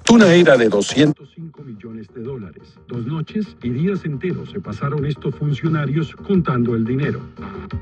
fortuna era de 205 millones de dólares. 2 noches y días enteros se pasaron estos funcionarios contando el dinero.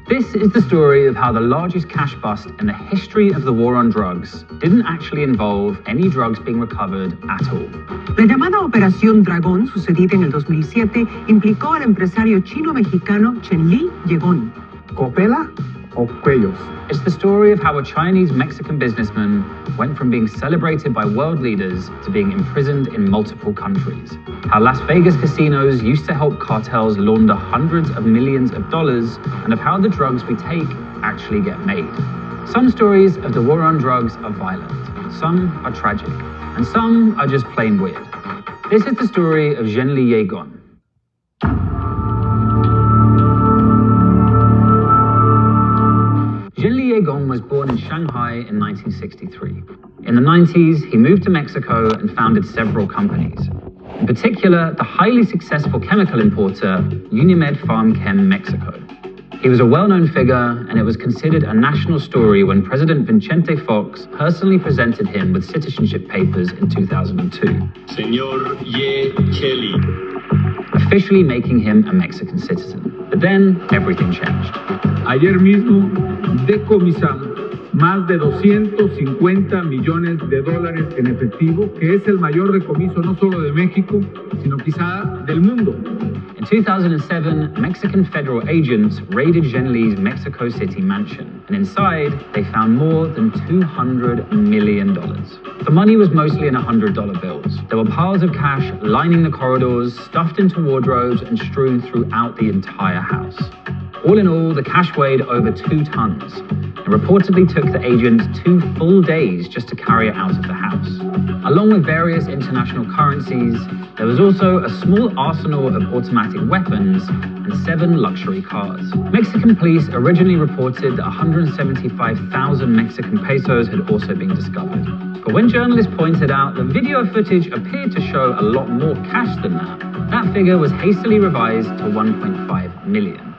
This is the story of how the largest cash bust in the history of the war on drugs didn't actually involve any drugs being recovered at all. La llamada Operación Dragón, sucedida en el 2007, implicó al empresario chino-mexicano Chen Yegon. ¿Copela o cuellos? It's the story of how a Chinese-Mexican businessman went from being celebrated by world leaders to being imprisoned in multiple countries. How Las Vegas casinos used to help cartels launder hundreds of millions of dollars, and of how the drugs we take actually get made. Some stories of the war on drugs are violent, some are tragic, and some are just plain weird. This is the story of Zhenli Yegon. Zhenli Yegon was born in Shanghai in 1963. In the 90s, he moved to Mexico and founded several companies. In particular, the highly successful chemical importer, Unimed PharmChem Mexico. He was a well-known figure, and it was considered a national story when President Vicente Fox personally presented him with citizenship papers in 2002. Señor Ye Kelly. Officially making him a Mexican citizen. But then, everything changed. Ayer mismo decomisamos más de 250 millones de dólares en efectivo, que es el mayor decomiso no solo de México, sino quizá del mundo. In 2007, Mexican federal agents raided Zhenli's Mexico City mansion, and inside, they found more than $200 million. The money was mostly in $100 bills. There were piles of cash lining the corridors, stuffed into wardrobes, and strewn throughout the entire house. All in all, the cash weighed over 2 tons. It reportedly took the agents 2 full days just to carry it out of the house. Along with various international currencies, there was also a small arsenal of automatic weapons and 7 luxury cars. Mexican police originally reported that 175,000 Mexican pesos had also been discovered. But when journalists pointed out the video footage appeared to show a lot more cash than that figure was hastily revised to 1.5 million.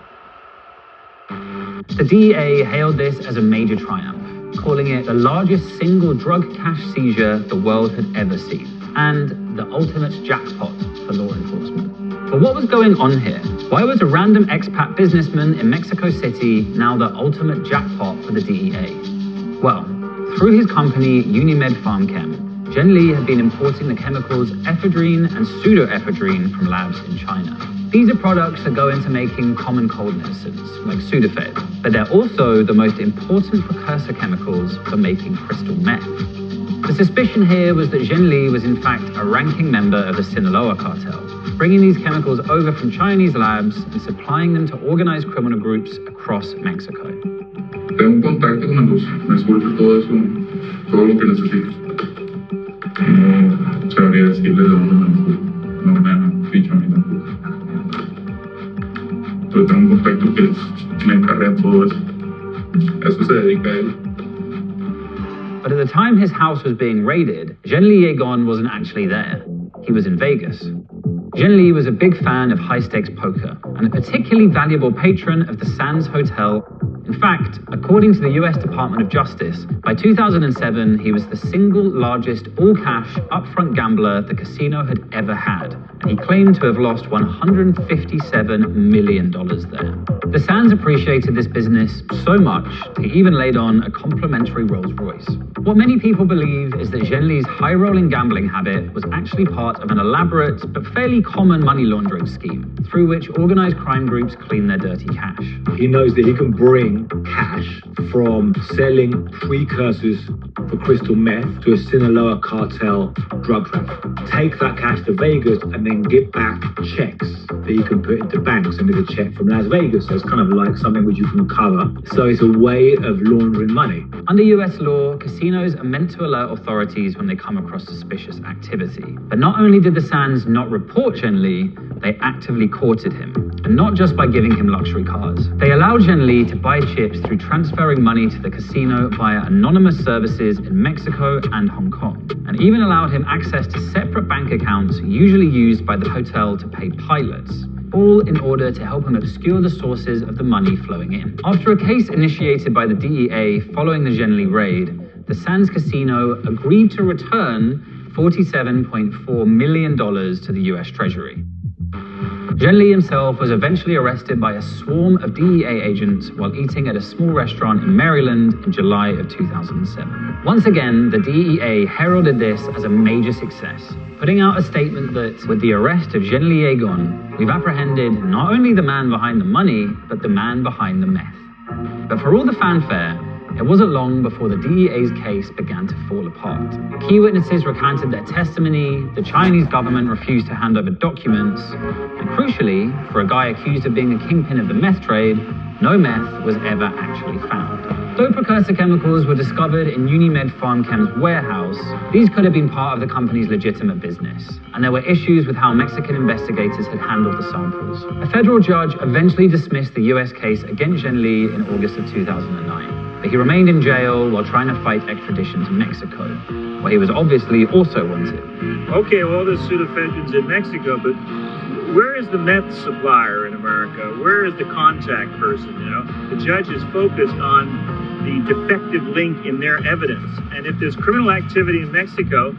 The DEA hailed this as a major triumph, calling it the largest single drug cash seizure the world had ever seen, and the ultimate jackpot for law enforcement. But what was going on here? Why was a random expat businessman in Mexico City now the ultimate jackpot for the DEA? Well, through his company Unimed PharmChem, Zhenli had been importing the chemicals ephedrine and pseudoephedrine from labs in China. These are products that go into making common cold medicines, like Sudafed, but they're also the most important precursor chemicals for making crystal meth. The suspicion here was that Zhenli was in fact a ranking member of the Sinaloa cartel, bringing these chemicals over from Chinese labs and supplying them to organized criminal groups across Mexico. Tengo un contacto con ellos, me suelto todo eso, todo lo que necesites. No sabría decirle de dónde no me han dicho a mí tampoco. Pero tengo un contacto que me encarga todo eso. Eso se dedica a él. But at the time his house was being raided, Zhenli Yegon wasn't actually there. He was in Vegas. Zhenli was a big fan of high-stakes poker and a particularly valuable patron of the Sands Hotel. In fact, according to the US Department of Justice, by 2007, he was the single largest all-cash, upfront gambler the casino had ever had, and he claimed to have lost $157 million there. The Sands appreciated this business so much, they even laid on a complimentary Rolls-Royce. What many people believe is that Zhenli's high-rolling gambling habit was actually part of an elaborate but fairly common money laundering scheme, through which organized crime groups clean their dirty cash. He knows that he can bring cash from selling precursors for crystal meth to a Sinaloa cartel drug trafficker. Take that cash to Vegas and then give back checks that you can put into banks. And there's a check from Las Vegas, so it's kind of like something which you can cover. So it's a way of laundering money. Under US law, casinos are meant to alert authorities when they come across suspicious activity. But not only did the Sands not report Zhenli, they actively courted him. And not just by giving him luxury cars. They allowed Zhenli to buy chips through transferring money to the casino via anonymous services in Mexico and Hong Kong, and even allowed him access to separate bank accounts usually used by the hotel to pay pilots, all in order to help him obscure the sources of the money flowing in. After a case initiated by the DEA following the Zhenli raid, the Sands Casino agreed to return $47.4 million to the US Treasury. Zhenli himself was eventually arrested by a swarm of DEA agents while eating at a small restaurant in Maryland in July of 2007. Once again, the DEA heralded this as a major success, putting out a statement that, with the arrest of Zhenli Yegon, we've apprehended not only the man behind the money, but the man behind the meth. But for all the fanfare, it wasn't long before the DEA's case began to fall apart. Key witnesses recanted their testimony, the Chinese government refused to hand over documents, and crucially, for a guy accused of being the kingpin of the meth trade, no meth was ever actually found. Though precursor chemicals were discovered in Unimed PharmChem's warehouse, these could have been part of the company's legitimate business, and there were issues with how Mexican investigators had handled the samples. A federal judge eventually dismissed the US case against Zhenli in August of 2009. But he remained in jail while trying to fight extradition to Mexico, where he was obviously also wanted. Okay, well, there's pseudoephedrines in Mexico, but where is the meth supplier in America? Where is the contact person, you know? The judge is focused on the defective link in their evidence. And if there's criminal activity in Mexico,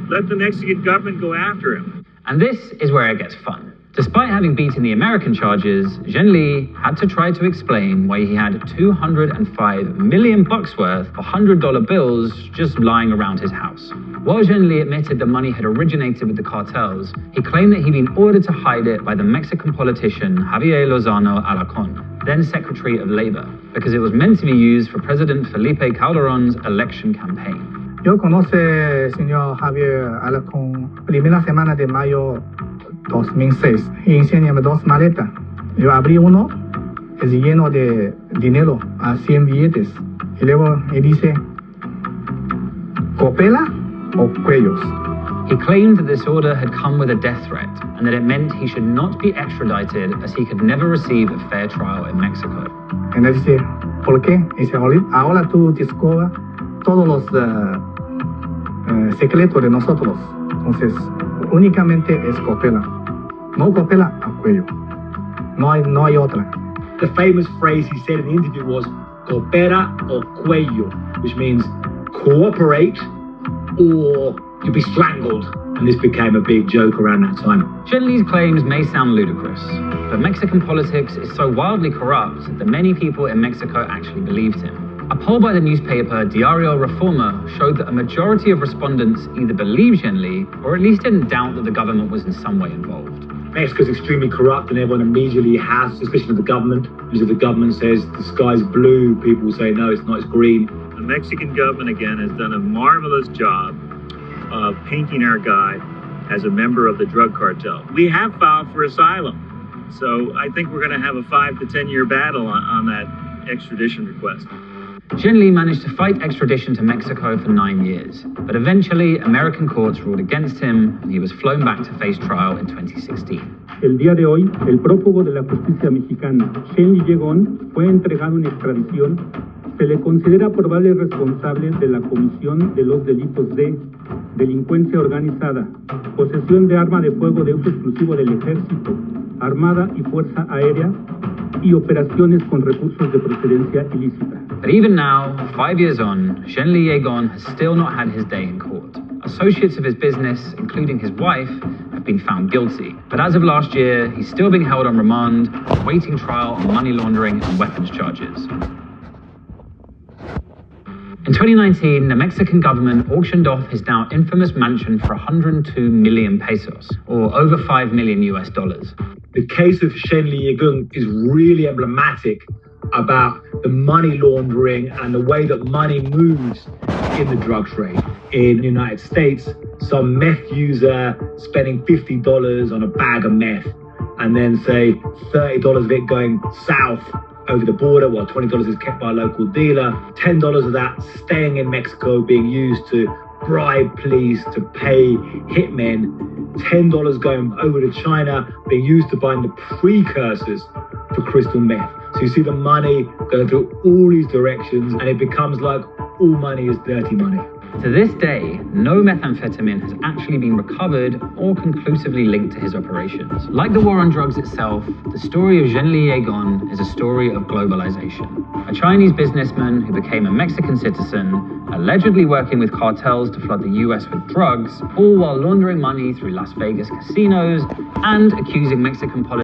let the Mexican government go after him. And this is where it gets fun. Despite having beaten the American charges, Zhenli had to try to explain why he had $205 million worth of $100 bills just lying around his house. While Zhenli admitted the money had originated with the cartels, he claimed that he'd been ordered to hide it by the Mexican politician Javier Lozano Alarcón, then Secretary of Labor, because it was meant to be used for President Felipe Calderón's election campaign. Yo conoce, señor Javier Alarcón, primera semana de mayo 2006, y enséñame dos maletas. Yo abrí uno, es lleno de dinero, a 100 billetes. Y luego me dice, ¿copela o cuellos? He claimed that this order had come with a death threat, and that it meant he should not be extradited as he could never receive a fair trial in Mexico. Y él dice, ¿por qué? Y dice, ahora tú descubras todos los secretos de nosotros. Entonces, únicamente es copela. No copela a cuello. No hay otra. The famous phrase he said in the interview was coopera o cuello, which means cooperate or you'll be strangled. And this became a big joke around that time. Zhenli's claims may sound ludicrous, but Mexican politics is so wildly corrupt that many people in Mexico actually believed him. A poll by the newspaper Diario Reforma showed that a majority of respondents either believed Zhenli or at least didn't doubt that the government was in some way involved. Mexico's extremely corrupt and everyone immediately has suspicion of the government. Because if the government says the sky's blue, people will say, no, it's not, it's green. The Mexican government, again, has done a marvelous job of painting our guy as a member of the drug cartel. We have filed for asylum. So I think we're going to have a 5 to 10 year battle on that extradition request. Zhenli managed to fight extradition to Mexico for 9 years, but eventually American courts ruled against him and he was flown back to face trial in 2016. El día de hoy, el prófugo de la justicia mexicana, Zhenli Yegon, fue entregado en extradición. Se le considera probable responsable de la comisión de los delitos de delincuencia organizada, posesión de arma de fuego de uso exclusivo del ejército, armada y fuerza aérea, y operaciones con recursos de procedencia ilícita. But even now, 5 years on, Zhenli Yegon has still not had his day in court. Associates of his business, including his wife, have been found guilty. But as of last year, he's still being held on remand, awaiting trial on money laundering and weapons charges. In 2019, the Mexican government auctioned off his now infamous mansion for 102 million pesos, or over $5 million US. The case of Zhenli Yegon is really emblematic about the money laundering and the way that money moves in the drug trade. In the United States, some meth user spending $50 on a bag of meth and then say $30 of it going south over the border, while $20 is kept by a local dealer, $10 of that staying in Mexico being used to bribe police to pay hitmen, $10 going over to China being used to buy the precursors for crystal meth. So you see the money going through all these directions and it becomes like all money is dirty money. To this day, no methamphetamine has actually been recovered or conclusively linked to his operations. Like the war on drugs itself, the story of Zhenli Yegon is a story of globalization. A Chinese businessman who became a Mexican citizen, allegedly working with cartels to flood the US with drugs, all while laundering money through Las Vegas casinos and accusing Mexican politicians